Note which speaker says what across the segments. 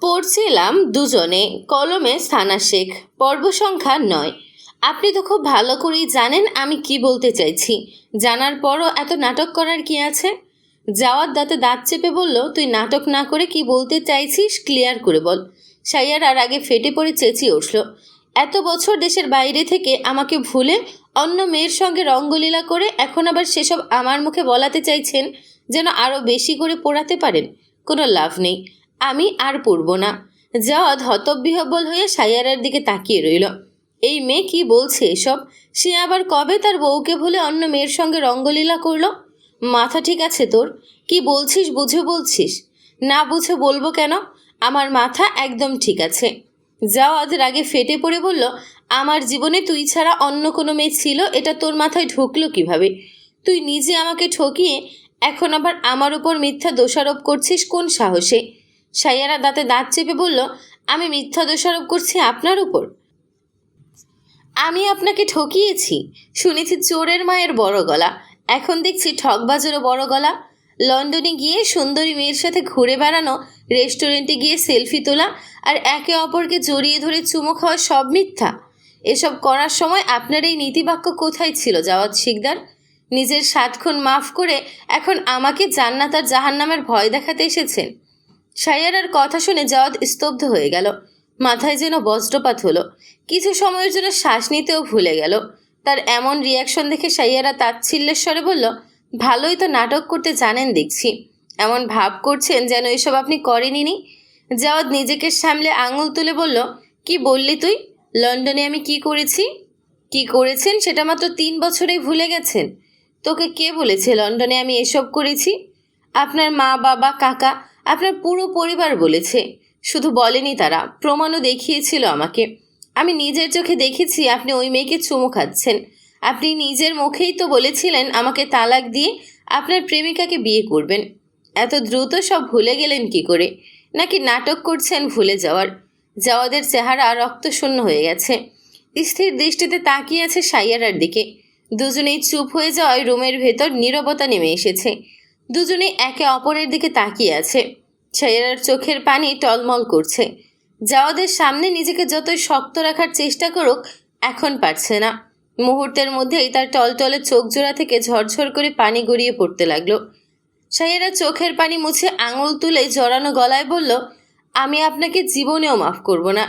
Speaker 1: পড়ছিলাম দুজনে, কলমে সানা শেখ। পর্ব সংখ্যা ৯। আপনি তো খুব ভালো করেই জানেন আমি কি বলতে চাইছি। জানার পরও এত নাটক করার কি আছে? জাওয়াত দাঁতে দাঁত চেপে বলল, তুই নাটক না করে কি বলতে চাইছিস ক্লিয়ার করে বল। সাইয়ার আর আগে ফেটে পড়ে চেঁচিয়ে উঠল, এত বছর দেশের বাইরে থেকে আমাকে ভুলে অন্য মেয়ের সঙ্গে রঙ্গলীলা করে এখন আবার সেসব আমার মুখে বলাতে চাইছেন যেন আরও বেশি করে পোড়াতে পারেন। কোনো লাভ নেই, আমি আর পড়ব না। জাওয়াদ হতবিহ্বল হয়ে সাইয়ারার দিকে তাকিয়ে রইল। এই মেয়ে কি বলছে এসব? সে আবার কবে তার বউকে ভুলে অন্য মেয়ের সঙ্গে রঙ্গলীলা করলো? মাথা ঠিক আছে তোর? কি বলছিস বুঝে বলছিস? না বুঝে বলবো কেন? আমার মাথা একদম ঠিক আছে। জাওয়াদ রাগে ফেটে পড়ে বলল, আমার জীবনে তুই ছাড়া অন্য কোনো মেয়ে ছিল এটা তোর মাথায় ঢুকলো কিভাবে? তুই নিজে আমাকে ঠকিয়ে এখন আবার আমার উপর মিথ্যা দোষারোপ করছিস কোন সাহসে? সাইয়ারা দাঁতে দাঁত চেপে বলল, আমি মিথ্যা দোষারোপ করছি আপনার উপর? আমি আপনাকে ঠকিয়েছি? শুনেছি চোরের মায়ের বড় গলা, এখন দেখছি ঠকবাজেরও বড় গলা। লন্ডনে গিয়ে সুন্দরী মেয়ের সাথে ঘুরে বেড়ানো, রেস্টুরেন্টে গিয়ে সেলফি তোলা আর একে অপরকে জড়িয়ে ধরে চুমো খাওয়া সব মিথ্যা। এসব করার সময় আপনার এই নীতিবাক্য কোথায় ছিল জাওয়াদ শিকদার? নিজের ৭ খুন মাফ করে এখন আমাকে জান্নাত আর জাহান্নামের ভয় দেখাতে এসেছেন? সাইয়ারার কথা শুনে জাওয়াদ স্তব্ধ হয়ে গেল। মাথায় যেন বজ্রপাত হলো। কিছু সময়ের জন্য শ্বাস নিতেও ভুলে গেল। তার এমন রিয়াকশন দেখে সাইয়ারা তাচ্ছিল্যের স্বরে বলল, ভালোই তো নাটক করতে জানেন দেখছি। এমন ভাব করছেন যেন এসব আপনি করেনইনি। জাওয়াদ নিজেকে সামলে আঙুল তুলে বলল, কি বললি তুই? লন্ডনে আমি কি করেছি? কি করেছেন সেটা মাত্র ৩ বছরেই ভুলে গেছেন? তোকে কে বলেছে লন্ডনে আমি এসব করেছি? আপনার মা, বাবা, কাকা, আপনার পুরো পরিবার বলেছে। শুধু বলেনি, তারা প্রমাণও দেখিয়েছিল আমাকে। আমি নিজের চোখে দেখেছি আপনি ওই মেয়েকে চুমু খাচ্ছেন। আপনি নিজের মুখেই তো বলেছিলেন আমাকে তালাক দিয়ে আপনার প্রেমিকাকে বিয়ে করবেন। এত দ্রুত সব ভুলে গেলেন কি করে? নাকি নাটক করছেন ভুলে যাওয়ার? জাওয়াদের চেহারা রক্তশূন্য হয়ে গেছে। স্থির দৃষ্টিতে তাকিয়ে আছে সাইয়ারার দিকে। দুজনেই চুপ হয়ে যাওয়ায় রুমের ভেতর নীরবতা নেমে এসেছে। দুজনেই একে অপরের দিকে তাকিয়ে আছে। সাইয়ারার চোখের পানি টলমল করছে। জাওয়াদের সামনে নিজেকে যতই শক্ত রাখার চেষ্টা করুক এখন পারছে না। মুহূর্তের মধ্যেই তার টলটলে চোখ জোড়া থেকে ঝরঝর করে পানি গড়িয়ে পড়তে লাগলো। সাইয়ারা চোখের পানি মুছে আঙুল তুলে জড়ানো গলায় বলল, আমি আপনাকে জীবনেও মাফ করব না।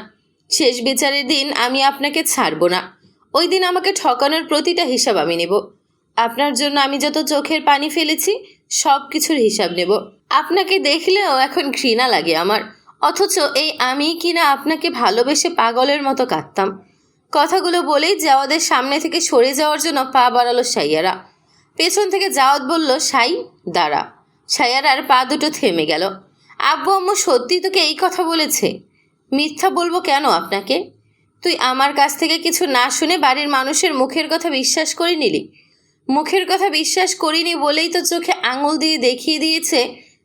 Speaker 1: শেষ বিচারের দিন আমি আপনাকে ছাড়ব না। ওই দিন আমাকে ঠকানোর প্রতিটা হিসাব আমি নেব। আপনার জন্য আমি যত চোখের পানি ফেলেছি সব কিছুর হিসাব নেব। আপনাকে দেখলেও এখন ঘৃণা লাগে আমার, অথচ এই আমি কিনা আপনাকে ভালোবেসে পাগলের মতো কাঁদতাম। কথাগুলো বলেই জাওয়াদের সামনে থেকে সরে যাওয়ার জন্য পা বাড়ালো সাইয়ারা। পেছন থেকে জাওয়াদ বলল, সাই দাঁড়া। সাইয়ারার পা দুটো থেমে গেল। আব্বু আম্মু সত্যি তোকে এই কথা বলেছে? মিথ্যা বলবো কেন আপনাকে? তুই আমার কাছ থেকে কিছু না শুনে বাড়ির মানুষের মুখের কথা বিশ্বাস করে নিলি। মুখের কথা বিশ্বাস করিনি বলেই তো চোখে আঙুল দিয়ে দেখিয়ে দিয়েছে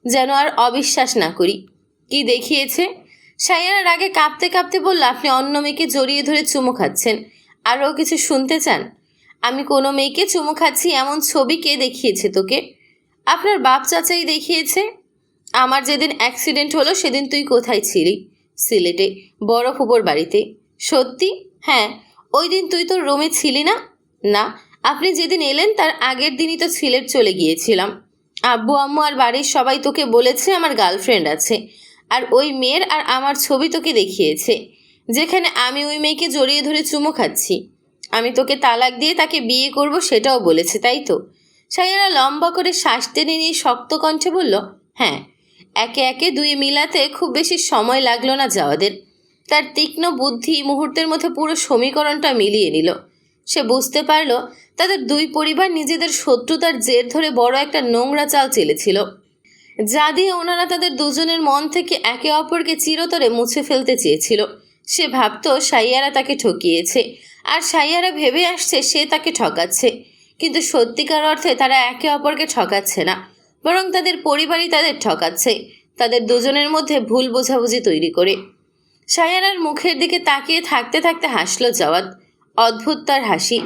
Speaker 1: যেন আর অবিশ্বাস না করি। কি দেখিয়েছে? সাইয়ারার আগে কাঁপতে কাঁপতে বলল, আপনি অন্য মেয়েকে জড়িয়ে ধরে চুমু খাচ্ছেন। আরও কিছু শুনতে চান? আমি কোনো মেয়েকে চুমু খাচ্ছি এমন ছবি কে দেখিয়েছে তোকে? আপনার বাপ চাচাই দেখিয়েছে। আমার যেদিন অ্যাক্সিডেন্ট হলো সেদিন তুই কোথায় ছিলি? সিলেটে, বড় ফুপোর বাড়িতে। সত্যি? হ্যাঁ। ওই দিন তুই তোর রুমে ছিলি না? না, আপনি যেদিন এলেন তার আগের দিনই তো সিলেট চলে গিয়েছিলাম। আব্বু আম্মু আর বাড়ির সবাই তোকে বলেছে আমার গার্লফ্রেন্ড আছে, আর ওই মেয়ের আর আমার ছবি তোকে দেখিয়েছে, যেখানে আমি ওই মেয়েকে জড়িয়ে ধরে চুমু খাচ্ছি। আমি তোকে তালাক দিয়ে তাকে বিয়ে করব সেটাও বলেছে, তাই তো? সাইয়ারা লম্বা করে শ্বাস টেনে নিয়ে শক্ত কণ্ঠে বলল, হ্যাঁ। একে একে দুই মিলাতে খুব বেশি সময় লাগলো না জাওয়াদের। তার তীক্ষ্ণ বুদ্ধি মুহূর্তের মধ্যে পুরো সমীকরণটা মিলিয়ে নিল। সে বুঝতে পারল তাদের দুই পরিবার নিজেদের শত্রুতার জের ধরে বড় একটা নোংরা চাল চেলেছিল, যা দিয়ে ওনারা তাদের দুজনের মন থেকে একে অপরকে চিরতরে মুছে ফেলতে চেয়েছিল। সে ভাবত সাইয়ারা তাকে ঠকিয়েছে, আর সাইয়ারা ভেবে আসছে সে তাকে ঠকাচ্ছে। কিন্তু সত্যিকার অর্থে তারা একে অপরকে ঠকাচ্ছে না, বরং তাদের পরিবারই তাদের ঠকাচ্ছে, তাদের দুজনের মধ্যে ভুল বোঝাবুঝি তৈরি করে। সাইয়ারার মুখের দিকে তাকিয়ে থাকতে থাকতে হাসল জাওয়াদ। অদ্ভুত তার হাসি।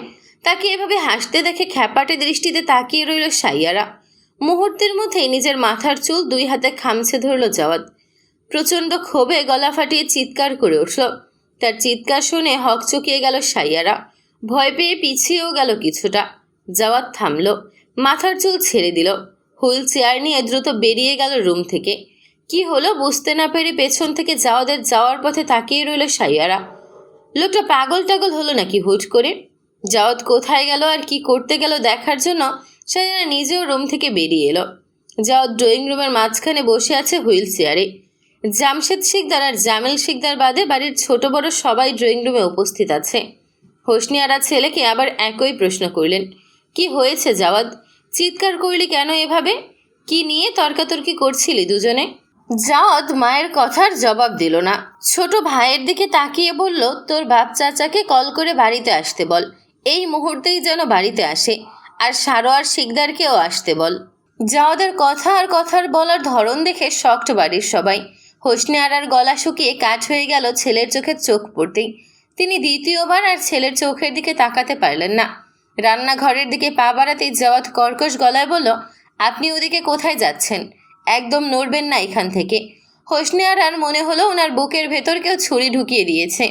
Speaker 1: তাকে এভাবে হাসতে দেখে খ্যাপাটে দৃষ্টিতে তাকিয়ে রইল সাইয়ারা। মুহূর্তের মধ্যেই নিজের মাথার চুল 2 হাতে খামছে ধরল জাওয়াদ। প্রচণ্ড ক্ষোভে গলা ফাটিয়ে চিৎকার করে উঠল। তার চিৎকার শুনে হকচকিয়ে গেল সাইয়ারা। ভয় পেয়ে পিছিয়েও গেল কিছুটা। জাওয়াদ থামল, মাথার চুল ছেড়ে দিল, হুইল চেয়ার নিয়ে দ্রুত বেরিয়ে গেল রুম থেকে। কি হলো বুঝতে না পেরে পেছন থেকে জাওয়াদের যাওয়ার পথে তাকিয়ে রইল সাইয়ারা। লোকটা পাগল টাগল হলো নাকি হুট করে? জাওয়াদ কোথায় গেল আর কি করতে গেল দেখার জন্য সাইয়ারা নিজেও রুম থেকে বেরিয়ে এলো। জাওয়াদ ড্রয়িং রুমের মাঝখানে বসে আছে হুইল চেয়ারে। জামশেদ শিকদার আর জামিল শিকদার বাদে বাড়ির ছোট বড় সবাই ড্রয়িং রুমে উপস্থিত আছে। হোসনি আরা ছেলেকে আবার একই প্রশ্ন করলেন, কি হয়েছে জাওয়াদ? চিৎকার করলি কেন এভাবে? কি নিয়ে তর্কাতর্কি করছিলি দুজনে? জাওয়াদ মায়ের কথার জবাব দিল না। ছোট ভাইয়ের দিকে তাকিয়ে বলল, তোর বাপ চাচাকে কল করে বাড়িতে আসতে বল, এই মুহূর্তেই যেন বাড়িতে আসে, আর সারোয়ার শিকদারকেও আসতে বল। জাওয়াদের কথা আর কথার বলার ধরন দেখে শক্ট বাড়ির সবাই। হোসনে আরার গলা শুকিয়ে কাঠ হয়ে গেল ছেলের চোখে চোখ পড়তেই। তিনি দ্বিতীয়বার আর ছেলের চোখের দিকে তাকাতে পারলেন না। রান্নাঘরের দিকে পা বাড়াতেই জাওয়াদ কর্কশ গলায় বলল, আপনি ওদিকে কোথায় যাচ্ছেন? একদম নড়বেন না এখান থেকে। হোসনে আরার মনে হলো ওনার বুকের ভেতর কেউ ছুরি ঢুকিয়ে দিয়েছে।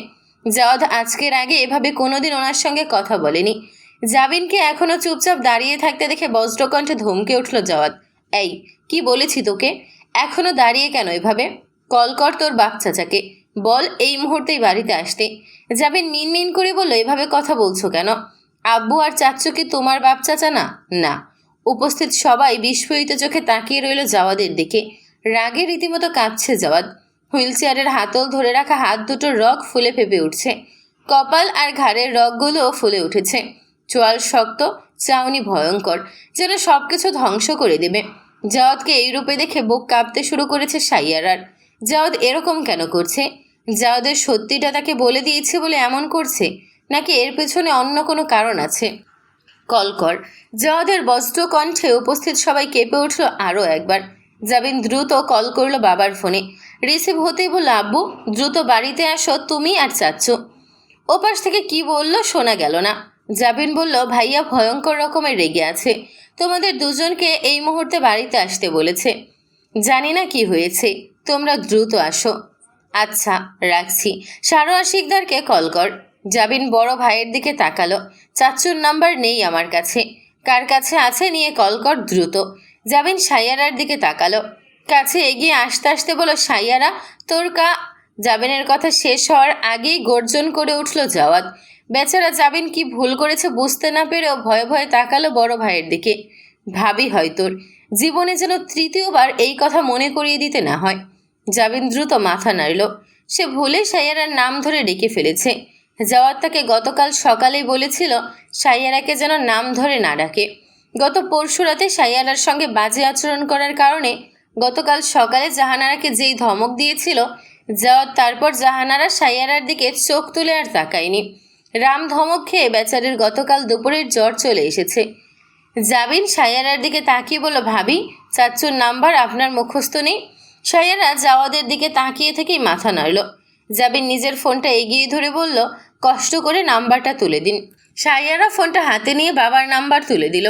Speaker 1: জাওয়াদ আজকের আগে এভাবে কোনোদিন ওনার সঙ্গে কথা বলেনি। জাবিনকে এখনও চুপচাপ দাঁড়িয়ে থাকতে দেখে বজ্রকণ্ঠে ধমকে উঠল জাওয়াদ, এই কি বলেছি তোকে? এখনও দাঁড়িয়ে কেন এভাবে? কল কর তোর বাপ চাচাকে, বল এই মুহূর্তেই বাড়িতে আসতে। জাবিন মিনমিন করে বলল, এভাবে কথা বলছো কেন? আব্বু আর চাচ্চু কি তোমার বাপ চাচা না? না। উপস্থিত সবাই বিস্ফোরিত চোখে তাকিয়ে রইল জাওয়াদের দিকে। রাগে রীতিমতো কাঁপছে জাওয়াদ। হুইল চেয়ারের হাতল ধরে রাখা হাত দুটোর রগ ফুলে ফেপে উঠছে। কপাল আর ঘাড়ের রগগুলোও ফুলে উঠেছে। চোয়াল শক্ত, চাউনি ভয়ঙ্কর, যেন সব কিছু ধ্বংস করে দেবে। জাওয়াদকে এই রূপে দেখে বুক কাঁপতে শুরু করেছে সাইয়ারার। জাওয়াদ এরকম কেন করছে? জাওয়াদের সত্যিটা তাকে বলে দিয়েছে বলে এমন করছে, নাকি এর পেছনে অন্য কোনো কারণ আছে? কল কর। জাওয়াদের বজ্র কণ্ঠে উপস্থিত সবাই কেঁপে উঠল আরও একবার। জাবিন দ্রুত কল করলো বাবার ফোনে। রিসিভ হতেই বলল, আব্বু দ্রুত বাড়িতে আসো, তুমি আর চাচ্চু। ওপাশ থেকে কি বলল শোনা গেল না। জাবিন বলল, ভাইয়া ভয়ঙ্কর রকমের রেগে আছে, তোমাদের দুজনকে এই মুহূর্তে বাড়িতে আসতে বলেছে। জানি না কি হয়েছে, তোমরা দ্রুত আসো। আচ্ছা রাখছি, সারোয়ার শিকদারকে কল কর। জাবিন বড় ভাইয়ের দিকে তাকালো। চাচ্চুর নাম্বার নেই আমার কাছে, কার কাছে আছে নিয়ে কল কর দ্রুত। জাবিন সাইয়ারার দিকে তাকালো। কাছে এগিয়ে আসতে আসতে বলো, সাইয়ারা তোর জাবিনের কথা শেষ হওয়ার আগেই গর্জন করে উঠল জাওয়াদ। বেচারা জাবিন কি ভুল করেছে বুঝতে না পেরেও ভয়ে ভয়ে তাকালো বড় ভাইয়ের দিকে। ভাবি হয় তোর, জীবনে যেন তৃতীয়বার এই কথা মনে করিয়ে দিতে না হয়। জাবিন দ্রুত মাথা নাড়ল। সে ভুলে সাইয়ারার নাম ধরে ডেকে ফেলেছে। জাওয়াদ তাকে গতকাল সকালেই বলেছিল সাইয়ারাকে যেন নাম ধরে না ডাকে। গত পরশু রাতে সাইয়ারার সঙ্গে বাজে আচরণ করার কারণে গতকাল সকালে জাহানারাকে যেই ধমক দিয়েছিল, জাওয়াদ তারপর জাহানারা সাইয়ারার দিকে চোখ তুলে আর তাকায়নি। রাম ধমক খেয়ে বেচারের গতকাল দুপুরের জ্বর চলে এসেছে। জাবিন সাইয়ারার দিকে তাকিয়ে বলল, ভাবি চাচ্চুর নাম্বার আপনার মুখস্থ নেই? সাইয়ারা জাওয়াদের দিকে তাকিয়ে থেকেই মাথা নাড়ল। জাবিন নিজের ফোনটা এগিয়ে ধরে বলল, কষ্ট করে নাম্বারটা তুলে দিন। সাইয়ারা ফোনটা হাতে নিয়ে বাবার নাম্বার তুলে দিল।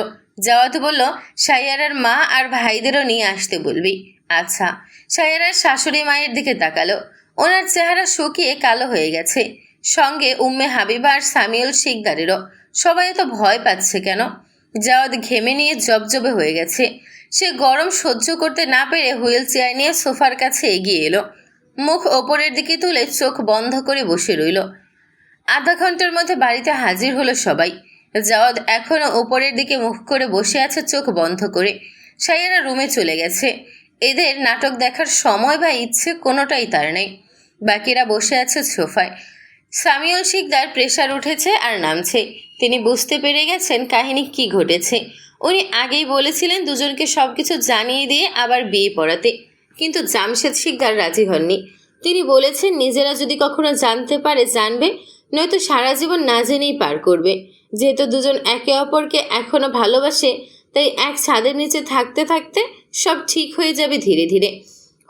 Speaker 1: জাওয়াদ বলল, সাইয়ারার মা আর ভাইদেরও নিয়ে আসতে বলবি। আচ্ছা। সাইয়ারার শাশুড়ি মায়ের দিকে তাকালো। ওনার চেহারা শুকিয়ে কালো হয়ে গেছে, সঙ্গে উম্মে হাবিবা আর সামিউল শিকদারেরও। সবাই এত ভয় পাচ্ছে কেন? জাওয়াদ ঘেমে নিয়ে জবজবে হয়ে গেছে। সে গরম সহ্য করতে না পেরে হুইল চেয়ার নিয়ে সোফার কাছে এগিয়ে এলো। মুখ ওপরের দিকে তুলে চোখ বন্ধ করে বসে রইল। আধা ঘন্টার মধ্যে বাড়িতে হাজির হলো সবাই। জাওয়াদ এখনও ওপরের দিকে মুখ করে বসে আছে চোখ বন্ধ করে। সাইয়ারা রুমে চলে গেছে। এদের নাটক দেখার সময় বা ইচ্ছে কোনোটাই তার নেই। বাকিরা বসে আছে সোফায়। সামিউল শিকদার প্রেশার উঠেছে আর নামছে। তিনি বুঝতে পেরে গেছেন কাহিনী কি ঘটেছে। উনি আগেই বলেছিলেন দুজনকে সব কিছু জানিয়ে দিয়ে আবার বিয়ে পড়াতে, কিন্তু জামশেদ শিকদার রাজি হননি। তিনি বলেছেন নিজেরা যদি কখনো জানতে পারে জানবে, নয়তো সারা জীবন না জেনেই পার করবে। যেহেতু দুজন একে অপরকে এখনও ভালোবাসে, তাই এক ছাদের নিচে থাকতে থাকতে সব ঠিক হয়ে যাবে ধীরে ধীরে।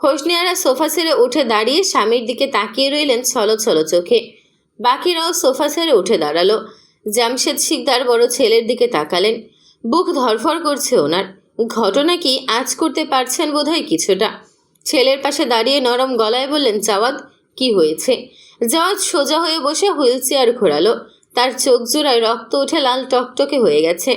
Speaker 1: হোসনে আরা সোফা ছেড়ে উঠে দাঁড়িয়ে স্বামীর দিকে তাকিয়ে রইলেন ছলো ছলো চোখে। বাকিরাও সোফা ছেড়ে উঠে দাঁড়ালো। জামশেদ শিকদার বড় ছেলের দিকে তাকালেন। বুক ধরফর করছে ওনার। ঘটনা কি আজ করতে পারছেন বোধহয় কিছুটা। ছেলের পাশে দাঁড়িয়ে নরম গলায় বললেন, জাওয়াদ, কি হয়েছে? জাওয়াদ সোজা হয়ে বসে হুইল চেয়ার ঘোরালো। তার চোখ জোড়ায় রক্ত উঠে লাল টকটকে হয়ে গেছে।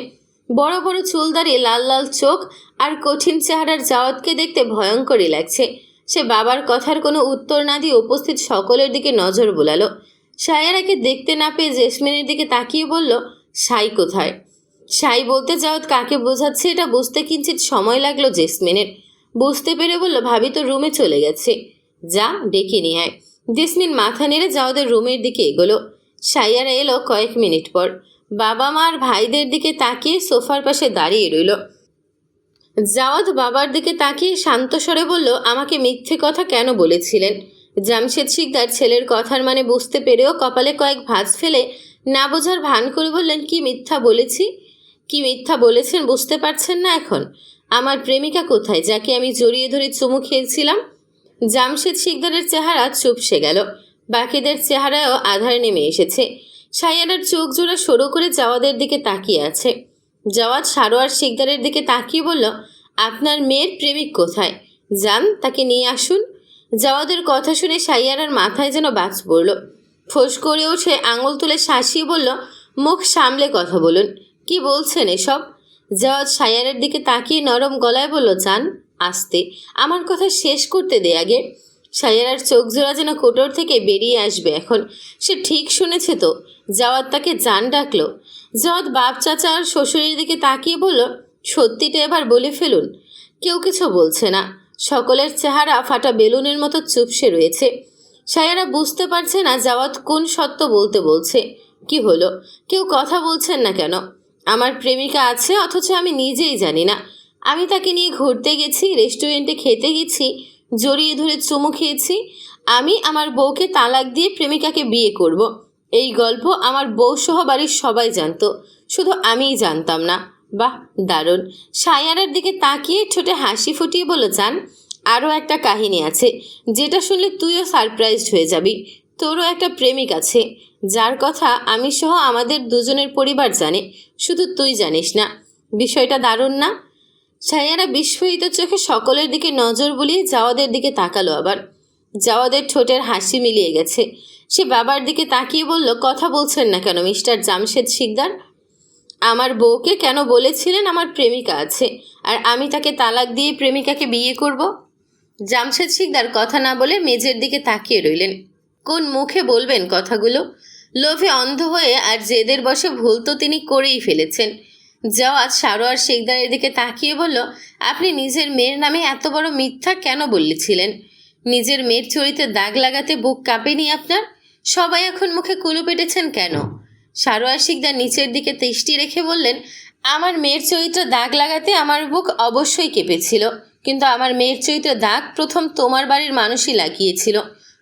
Speaker 1: বড় বড় চুল দাঁড়িয়ে লাল লাল চোখ আর কঠিন চেহারার জাওয়াদকে দেখতে ভয়ঙ্করই লাগছে। সে বাবার কথার কোনো উত্তর না দিয়ে উপস্থিত সকলের দিকে নজর বোলালো। সায়ারাকে দেখতে না পেয়ে জেসমিনের দিকে তাকিয়ে বলল, সাই কোথায়? সাই বলতে জাওয়াদ কাকে বোঝাচ্ছে এটা বুঝতে কিঞ্চিত সময় লাগলো জেসমিনের। বুঝতে পেরে বলল, ভাবি তো রুমে চলে গেছে। যা, ডেকে নিয়ে আয়। জেসমিন মাথা নেড়ে জাওয়াদের রুমের দিকে এগোলো। সাইয়ারা এলো কয়েক মিনিট পর। বাবা মা আর ভাইদের দিকে তাকিয়ে সোফার পাশে দাঁড়িয়ে রইল। জাওয়াদ বাবার দিকে তাকিয়ে শান্ত স্বরে বলল, আমাকে মিথ্যে কথা কেন বলেছিলেন? জামশেদ শিকদার ছেলের কথার মানে বুঝতে পেরেও কপালে কয়েক ভাঁজ ফেলে না বোঝার ভান করে বললেন, কি মিথ্যা বলেছি? কি মিথ্যা বলেছেন বুঝতে পারছেন না এখন? আমার প্রেমিকা কোথায়, যাকে আমি জড়িয়ে ধরে চুমু খেয়েছিলাম? জামশেদ শিকদারের চেহারা চুপসে গেল। বাকিদের চেহারায়ও আধার নেমে এসেছে। সাইয়ারার চোখ জোড়া সরু করে জাওয়াদের দিকে তাকিয়ে আছে। জাওয়াদ সারোয়ার শিকদারের দিকে তাকিয়ে বলল, আপনার মেয়ের প্রেমিক কোথায়? যান, তাকে নিয়ে আসুন। জাওয়াদের কথা শুনে সাইয়ারার মাথায় যেন বাজ পড়ল। ফোঁস করে উঠে আঙুল তুলে শাসিয়ে বলল, মুখ সামলে কথা বলুন। কি বলছেন এসব? জাওয়াদ সাইয়ারের দিকে তাকিয়ে নরম গলায় বলল, যান, আস্তে, আমার কথা শেষ করতে দে আগে। সাইয়ারার চোখ জোড়া যেন কোটর থেকে বেরিয়ে আসবে এখন। সে ঠিক শুনেছে তো। জাওয়াদ তাকে জান ডাকলো। জাওয়াদ বাপ চাচা আর শ্বশুরের দিকে তাকিয়ে বলল, সত্যিটা এবার বলে ফেলুন। কেউ কিছু বলছে না। সকলের চেহারা ফাটা বেলুনের মতো চুপসে রয়েছে। সাইয়ারা বুঝতে পারছে না জাওয়াদ কোন সত্য বলতে বলছে। কি হলো? কেউ কথা বলছেন না কেন? আমার প্রেমিকা আছে, অথচ আমি নিজেই জানি না। আমি তাকে নিয়ে ঘুরতে গেছি, রেস্টুরেন্টে খেতে গেছি, জড়িয়ে ধরে চুমু খেয়েছি। আমি আমার বউকে তালাক দিয়ে প্রেমিকাকে বিয়ে করব। এই গল্প আমার বউ সহ বাড়ির সবাই জানতো, শুধু আমিই জানতাম না। বাহ, দারুণ। সায়ারার দিকে তাকিয়ে ঠোঁটে হাসি ফুটিয়ে বলে, যান, আরও একটা কাহিনী আছে, যেটা শুনলে তুইও সারপ্রাইজড হয়ে যাবি। তোরও একটা প্রেমিক আছে, যার কথা আমি সহ আমাদের দুজনের পরিবার জানে, শুধু তুই জানিস না। বিষয়টা দারুণ না? সায়ারা বিস্ফোরিত চোখে সকলের দিকে নজর বুলিয়ে জাওয়াদের দিকে তাকালো আবার। জাওয়াদের ঠোঁটের হাসি মিলিয়ে গেছে। সে বাবার দিকে তাকিয়ে বলল, কথা বলছেন না কেন মিস্টার জামশেদ শিকদার? আমার বউকে কেন বলেছিলেন আমার প্রেমিকা আছে, আর আমি তাকে তালাক দিয়ে প্রেমিকাকে বিয়ে করব? জামশেদ শিকদার কথা না বলে মেজের দিকে তাকিয়ে রইলেন। কোন মুখে বলবেন কথাগুলো? লোভে অন্ধ হয়ে আর জেদের বশে ভুল তো তিনি করেই ফেলেছেন। জাওয়াদ সারোয়ার শিকদারের দিকে তাকিয়ে বলল, আপনি নিজের মেয়ের নামে এত বড় মিথ্যা কেন বলেছিলেন? নিজের মেয়ের চরিত্রে দাগ লাগাতে বুক কাঁপেনি আপনার? সবাই এখন মুখে কুলু পেটেছেন কেন? সারোয়ার শিকদার নিচের দিকে দৃষ্টি রেখে বললেন, আমার মেয়ের চরিত্রে দাগ লাগাতে আমার বুক অবশ্যই কেঁপেছিল, কিন্তু আমার মেয়ের চরিত্রে দাগ প্রথম তোমার বাড়ির মানুষই লাগিয়েছিল।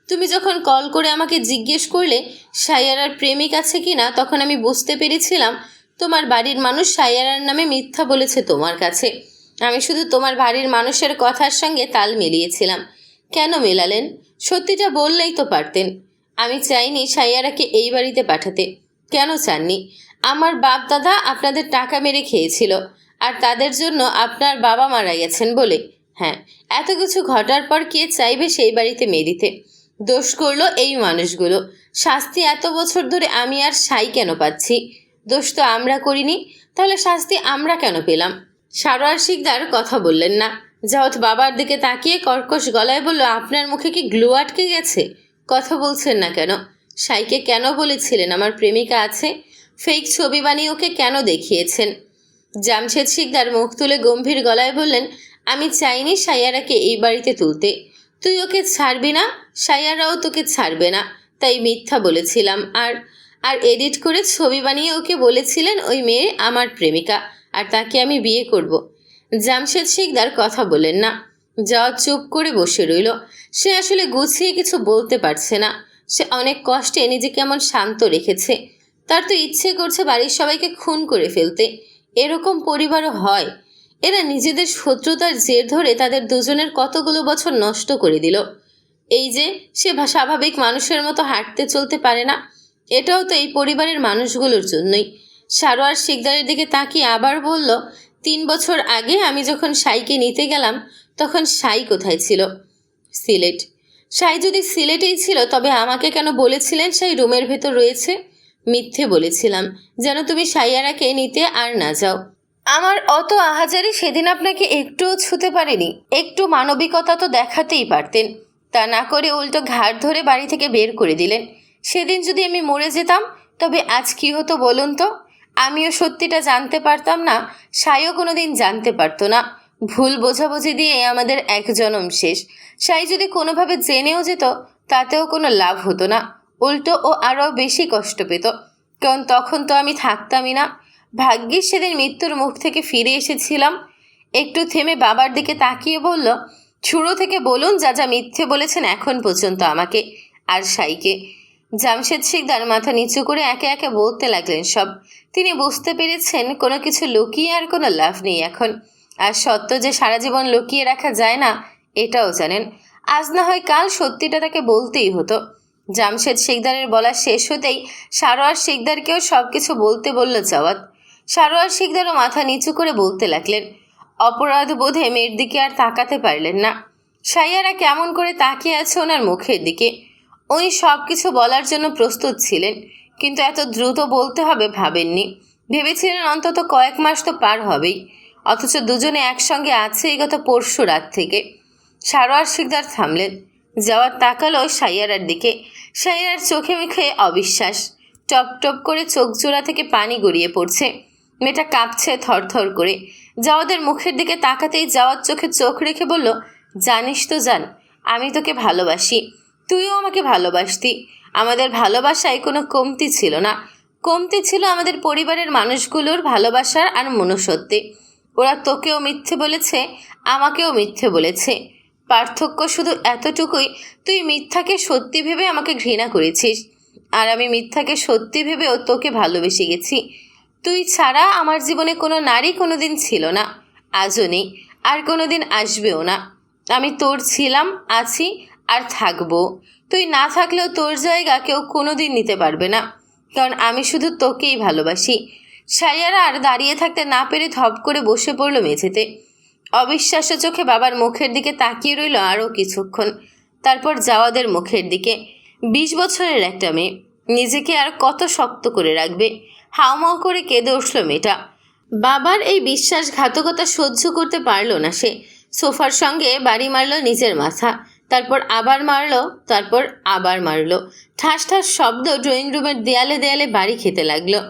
Speaker 1: তুমি যখন কল করে আমাকে জিজ্ঞেস করলে সাইয়ারার প্রেমিক আছে কি না, তখন আমি বুঝতে পেরেছিলাম তোমার বাড়ির মানুষ সাইয়ারার নামে মিথ্যা বলেছে তোমার কাছে। আমি শুধু তোমার বাড়ির মানুষের কথার সঙ্গে তাল মিলিয়েছিলাম। কেন মেলালেন? সত্যিটা বললেই তো পারতেন। আমি চাইনি সাইয়ারাকে এই বাড়িতে পাঠাতে। কেন চাননি? আমার বাপ দাদা আপনাদের টাকা মেরে খেয়েছিল, আর তাদের জন্য আপনার বাবা মারা গেছেন বলে। হ্যাঁ, এত কিছু ঘটার পর কে চাইবে সেই বাড়িতে মেয়ে দিতে? দোষ করলো এই মানুষগুলো। শাস্তি এত বছর ধরে আমি আর সাই কেন পাচ্ছি? দোষ তো আমরা করিনি, তাহলে শাস্তি আমরা কেন পেলাম? সারোয়ার শিকদার কথা বললেন না। জাওয়াদ বাবার দিকে তাকিয়ে কর্কশ গলায় বলল, আপনার মুখে কি গ্লু আটকে গেছে? কথা বলছেন না কেন? সাইকে কেন বলেছিলেন আমার প্রেমিকা আছে? ফেক ছবি বানিয়ে ওকে কেন দেখিয়েছেন? জামশেদ শিকদার মুখ তুলে গম্ভীর গলায় বললেন, আমি চাইনি সাইয়ারাকে এই বাড়িতে তুলতে। তুই ওকে ছাড়বি না, সাইয়ারাও তোকে ছাড়বে না, তাই মিথ্যা বলেছিলাম। আর আর এডিট করে ছবি বানিয়ে ওকে বলেছিলেন ওই মেয়ে আমার প্রেমিকা, আর তাকে আমি বিয়ে করব। জামশেদ শিকদার কথা বলেন না। জাওয়াদ চুপ করে বসে রইল। সে আসলে গুছিয়ে কিছু বলতে পারছে না। সে অনেক কষ্টে নিজেকে এমন শান্ত রেখেছে। তার তো ইচ্ছে করছে বাড়ির সবাইকে খুন করে ফেলতে। এরকম পরিবারও হয়? এরা নিজেদের শত্রুতার জের ধরে তাদের দুজনের কতগুলো বছর নষ্ট করে দিল। এই যে সে স্বাভাবিক মানুষের মতো হাঁটতে চলতে পারে না, এটাও তো এই পরিবারের মানুষগুলোর জন্যই। সারোয়ার শিকদারের দিকে তাকিয়ে আবার বলল, 3 বছর আগে আমি যখন সাইকে নিতে গেলাম, তখন সাই কোথায় ছিল? সিলেট। সাই যদি সিলেটেই ছিল তবে আমাকে কেন বলেছিলেন সাই রুমের ভেতর রয়েছে? মিথ্যে বলেছিলাম যেন তুমি সাইয়ারাকে নিতে আর না যাও। আমার অত আহাজারি সেদিন আপনাকে একটুও ছুতে পারেনি। একটু মানবিকতা তো দেখাতেই পারতেন। তা না করে উল্টো ঘাড় ধরে বাড়ি থেকে বের করে দিলেন। সেদিন যদি আমি মরে যেতাম তবে আজ কী হতো বলুন তো? আমিও সত্যিটা জানতে পারতাম না, সাইও কোনো দিন জানতে পারতো না। ভুল বোঝাবুঝি দিয়ে আমাদের এক জনম শেষ। সাই যদি কোনোভাবে জেনেও যেত তাতেও কোনো লাভ হতো না, উল্টো ও আরও বেশি কষ্ট পেত। কারণ তখন তো আমি থাকতামই না। ভাগ্যিস সেদিন মৃত্যুর মুখ থেকে ফিরে এসেছিলাম। একটু থেমে বাবার দিকে তাকিয়ে বলল, শুরু থেকে বলুন যা যা মিথ্যে বলেছেন এখন পর্যন্ত আমাকে আর সাইকে। জামশেদ শিকদার মাথা নিচু করে একে একে বলতে লাগলেন সব। তিনি বুঝতে পেরেছেন কোনো কিছু লুকিয়ে আর কোনো লাভ নেই এখন। আর সত্য যে সারা জীবন লুকিয়ে রাখা যায় না এটাও জানেন। আজ না হয় কাল সত্যিটা তাকে বলতেই হতো। জামশেদ শিকদারের বলা শেষ হতেই সারোয়ার শিকদারকেও সব কিছু বলতে বলল জাওয়াত। সারোয়ার শিকদারও মাথা নিচু করে বলতে লাগলেন। অপরাধ বোধে মেয়ের দিকে আর তাকাতে পারলেন না। সাইয়ারা কেমন করে তাকিয়ে আছে ওনার মুখের দিকে। উনি সব কিছু বলার জন্য প্রস্তুত ছিলেন, কিন্তু এত দ্রুত বলতে হবে ভাবেননি। ভেবেছিলেন অন্তত কয়েক মাস তো পার হবেই, অথচ দুজনে একসঙ্গে আছে এই গত পরশু রাত থেকে। সারোয়ার শিকদার থামলেন। যাওয়ার তাকালো সাইয়ারার দিকে। সাইয়ারার চোখে মুখে অবিশ্বাস। টপ টপ করে চোখ জোড়া থেকে পানি গড়িয়ে পড়ছে। মেয়েটা কাঁপছে থরথর করে। জাওয়াদের মুখের দিকে তাকাতেই জাওয়াদ চোখে চোখ রেখে বলল, জানিস তো জান, আমি তোকে ভালোবাসি, তুইও আমাকে ভালোবাসতি। আমাদের ভালোবাসায় কোনো কমতি ছিল না। কমতি ছিল আমাদের পরিবারের মানুষগুলোর ভালোবাসার আর মনুষ্যত্বে। ওরা তোকেও মিথ্যে বলেছে, আমাকেও মিথ্যে বলেছে। পার্থক্য শুধু এতটুকুই, তুই মিথ্যাকে সত্যি ভেবে আমাকে ঘৃণা করেছিস, আর আমি মিথ্যাকে সত্যি ভেবেও তোকে ভালোবেসে গেছি। তুই ছাড়া আমার জীবনে কোনো নারী কোনো দিন ছিল না, আজও নেই, আর কোনো দিন আসবেও না। আমি তোর ছিলাম, আছি, আর থাকবো। তুই না থাকলেও তোর জায়গা কেউ কোনো দিন নিতে পারবে না, কারণ আমি শুধু তোকেই ভালোবাসি। সাইয়ারা আর দাঁড়িয়ে থাকতে না পেরে ধপ করে বসে পড়ল মেঝেতে। অবিশ্বাস্য চোখে বাবার মুখের দিকে তাকিয়ে রইল আরও কিছুক্ষণ। তারপর জাওয়াদের মুখের দিকে। 20 বছরের একটা মেয়ে, নিজেকে আর কত শক্ত করে রাখবে? হাউমাউ করে কেঁদে উঠল মেয়েটা। বাবার এই বিশ্বাসঘাতকতা সহ্য করতে পারল না সে। সোফার সঙ্গে বাড়ি মারল নিজের মাথা, তারপর আবার মারল, তারপর আবার মারল। ঠাস ঠাস শব্দ ড্রয়িং রুমের দেয়ালে দেয়ালে বাড়ি খেতে লাগলো।